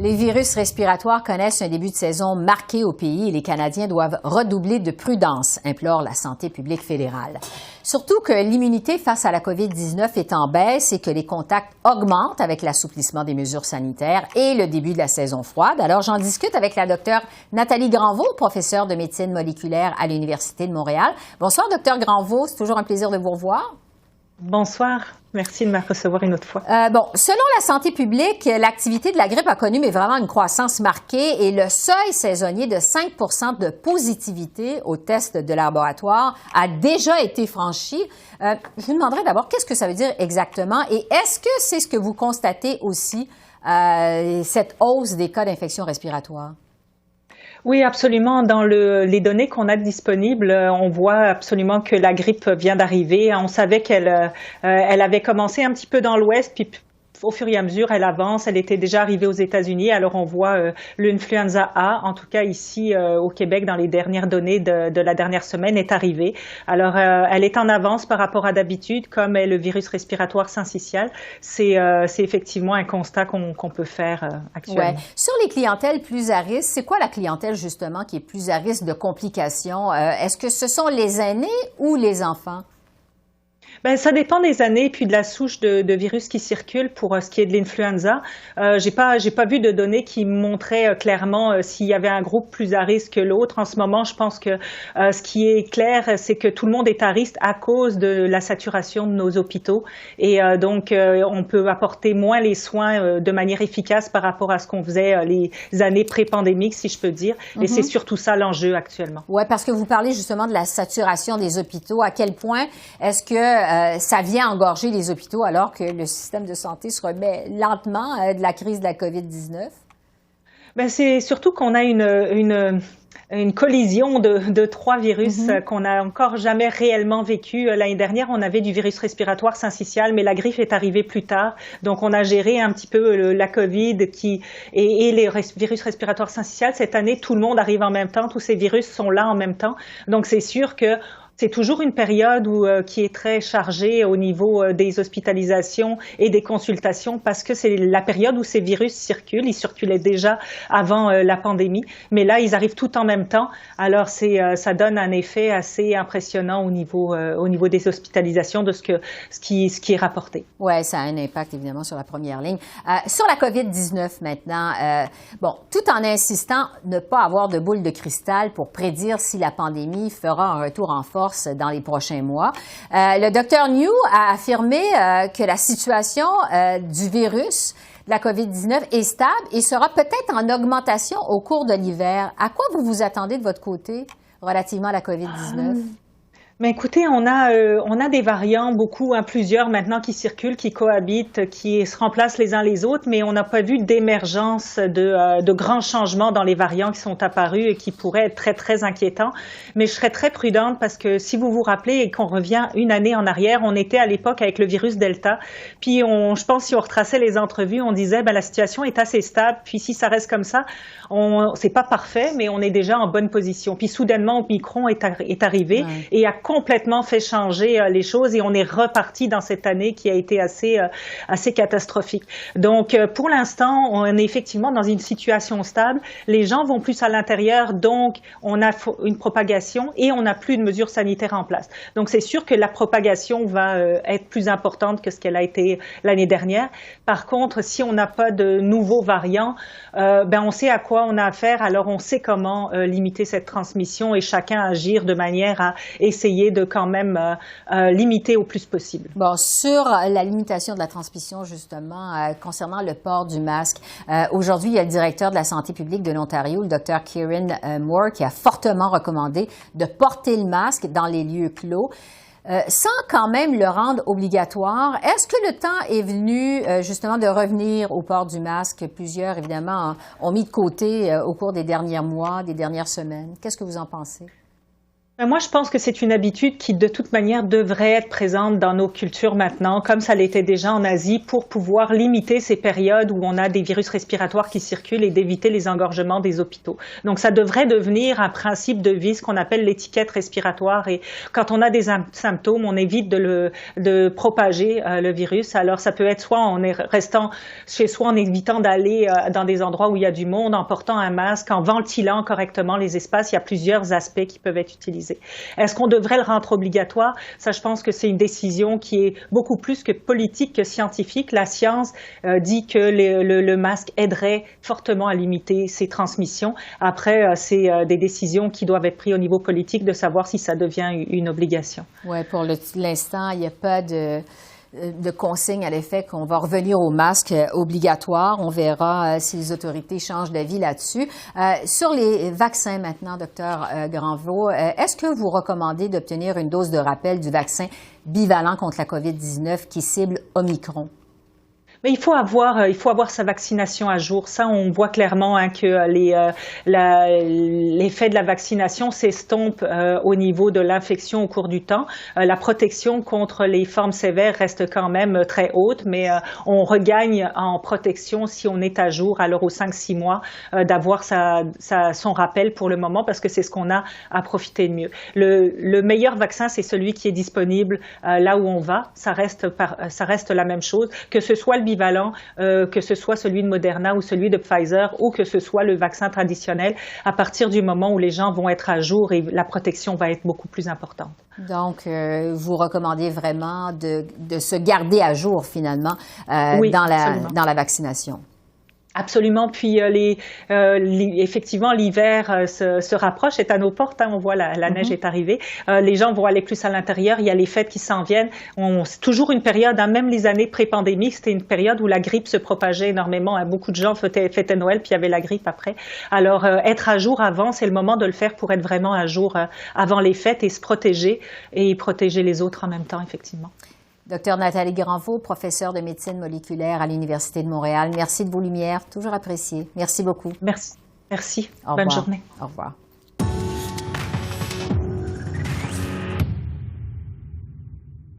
Les virus respiratoires connaissent un début de saison marqué au pays et les Canadiens doivent redoubler de prudence, implore la santé publique fédérale. Surtout que l'immunité face à la COVID-19 est en baisse et que les contacts augmentent avec l'assouplissement des mesures sanitaires et le début de la saison froide. Alors, j'en discute avec la docteure Nathalie Granvaux, professeure de médecine moléculaire à l'Université de Montréal. Bonsoir, docteur Granvaux. C'est toujours un plaisir de vous revoir. Bonsoir. Merci de me recevoir une autre fois. Selon la santé publique, l'activité de la grippe a connu vraiment une croissance marquée et le seuil saisonnier de 5 de positivité au test de laboratoire a déjà été franchi. Je vous demanderais d'abord qu'est-ce que ça veut dire exactement et est-ce que c'est ce que vous constatez aussi, cette hausse des cas d'infection respiratoire? Oui, absolument. Dans les données qu'on a disponibles, on voit absolument que la grippe vient d'arriver. On savait qu'elle avait commencé un petit peu dans l'Ouest, puis au fur et à mesure, elle avance. Elle était déjà arrivée aux États-Unis. Alors, on voit l'influenza A, en tout cas ici au Québec, dans les dernières données de la dernière semaine, est arrivée. Alors, elle est en avance par rapport à d'habitude, comme est le virus respiratoire syncytial. C'est effectivement un constat qu'on peut faire actuellement. Ouais. Sur les clientèles plus à risque, c'est quoi la clientèle justement qui est plus à risque de complications? Est-ce que ce sont les aînés ou les enfants? Ben, ça dépend des années puis de la souche de virus qui circule pour ce qui est de l'influenza. J'ai pas vu de données qui montraient clairement s'il y avait un groupe plus à risque que l'autre. En ce moment, je pense que ce qui est clair, c'est que tout le monde est à risque à cause de la saturation de nos hôpitaux et donc on peut apporter moins les soins de manière efficace par rapport à ce qu'on faisait les années pré-pandémiques, si je peux dire. Et c'est surtout ça l'enjeu actuellement. Oui, parce que vous parlez justement de la saturation des hôpitaux. À quel point est-ce que ça vient engorger les hôpitaux alors que le système de santé se remet lentement de la crise de la COVID-19? Ben, c'est surtout qu'on a une collision de trois virus qu'on n'a encore jamais réellement vécu. L'année dernière, on avait du virus respiratoire syncytial, mais la grippe est arrivée plus tard. Donc, on a géré un petit peu la COVID et les virus respiratoires syncytial. Cette année, tout le monde arrive en même temps. Tous ces virus sont là en même temps. Donc, c'est sûr que c'est toujours une période qui est très chargée au niveau des hospitalisations et des consultations parce que c'est la période où ces virus circulent. Ils circulaient déjà avant la pandémie, mais là, ils arrivent tout en même temps. Alors, ça donne un effet assez impressionnant au niveau des hospitalisations de ce qui est rapporté. Oui, ça a un impact évidemment sur la première ligne. Sur la COVID-19 maintenant, tout en insistant ne pas avoir de boule de cristal pour prédire si la pandémie fera un retour en force dans les prochains mois. Le Dr New a affirmé que la situation du virus de la COVID-19 est stable et sera peut-être en augmentation au cours de l'hiver. À quoi vous vous attendez de votre côté relativement à la COVID-19? Mais écoutez, on a des variants, plusieurs maintenant qui circulent, qui cohabitent, qui se remplacent les uns les autres, mais on n'a pas vu d'émergence de grands changements dans les variants qui sont apparus et qui pourraient être très, très inquiétants. Mais je serais très prudente parce que si vous vous rappelez et qu'on revient une année en arrière, on était à l'époque avec le virus Delta. Puis je pense si on retraçait les entrevues, on disait la situation est assez stable. Puis si ça reste comme ça, c'est pas parfait, mais on est déjà en bonne position. Puis soudainement, Omicron est arrivé et a complètement fait changer les choses et on est reparti dans cette année qui a été assez catastrophique. Donc, pour l'instant, on est effectivement dans une situation stable. Les gens vont plus à l'intérieur, donc on a une propagation et on n'a plus de mesures sanitaires en place. Donc, c'est sûr que la propagation va être plus importante que ce qu'elle a été l'année dernière. Par contre, si on n'a pas de nouveaux variants, on sait à quoi on a affaire, alors on sait comment limiter cette transmission et chacun agir de manière à essayer de quand même limiter au plus possible. Bon, sur la limitation de la transmission, justement, concernant le port du masque, aujourd'hui, il y a le directeur de la santé publique de l'Ontario, le Dr Kieran Moore, qui a fortement recommandé de porter le masque dans les lieux clos. Sans quand même le rendre obligatoire, est-ce que le temps est venu justement de revenir au port du masque? Plusieurs, évidemment, ont mis de côté au cours des derniers mois, des dernières semaines. Qu'est-ce que vous en pensez? Moi, je pense que c'est une habitude qui, de toute manière, devrait être présente dans nos cultures maintenant, comme ça l'était déjà en Asie, pour pouvoir limiter ces périodes où on a des virus respiratoires qui circulent et d'éviter les engorgements des hôpitaux. Donc, ça devrait devenir un principe de vie, ce qu'on appelle l'étiquette respiratoire. Et quand on a des symptômes, on évite de propager le virus. Alors, ça peut être soit en restant chez soi, en évitant d'aller dans des endroits où il y a du monde, en portant un masque, en ventilant correctement les espaces. Il y a plusieurs aspects qui peuvent être utilisés. Est-ce qu'on devrait le rendre obligatoire? Ça, je pense que c'est une décision qui est beaucoup plus que politique que scientifique. La science dit que le masque aiderait fortement à limiter ces transmissions. Après, c'est des décisions qui doivent être prises au niveau politique de savoir si ça devient une obligation. Oui, pour l'instant, il n'y a pas de consigne à l'effet qu'on va revenir au masque obligatoire. On verra si les autorités changent d'avis là-dessus. Sur les vaccins maintenant, Dr Granvaux, est-ce que vous recommandez d'obtenir une dose de rappel du vaccin bivalent contre la COVID-19 qui cible Omicron? Mais il faut avoir sa vaccination à jour. Ça, on voit clairement que l'effet de la vaccination s'estompe au niveau de l'infection au cours du temps. La protection contre les formes sévères reste quand même très haute, mais on regagne en protection si on est à jour. Alors, aux 5-6 mois, d'avoir son rappel pour le moment, parce que c'est ce qu'on a à profiter de mieux. Le meilleur vaccin, c'est celui qui est disponible là où on va. Ça reste la même chose, que ce soit le bivalent, que ce soit celui de Moderna ou celui de Pfizer ou que ce soit le vaccin traditionnel, à partir du moment où les gens vont être à jour et la protection va être beaucoup plus importante. Donc, vous recommandez vraiment de se garder à jour finalement oui, dans la vaccination. Absolument. Puis effectivement, l'hiver se rapproche, est à nos portes. Hein, on voit la neige est arrivée. Les gens vont aller plus à l'intérieur. Il y a les fêtes qui s'en viennent. C'est toujours une période, hein, même les années pré-pandémie, c'était une période où la grippe se propageait énormément. Hein. Beaucoup de gens fêtaient Noël, puis il y avait la grippe après. Alors, être à jour avant, c'est le moment de le faire pour être vraiment à jour avant les fêtes et se protéger et protéger les autres en même temps, effectivement. Docteur Nathalie Granvaux, professeure de médecine moléculaire à l'Université de Montréal. Merci de vos lumières, toujours appréciées. Merci beaucoup. Merci. Bonne journée. Au revoir.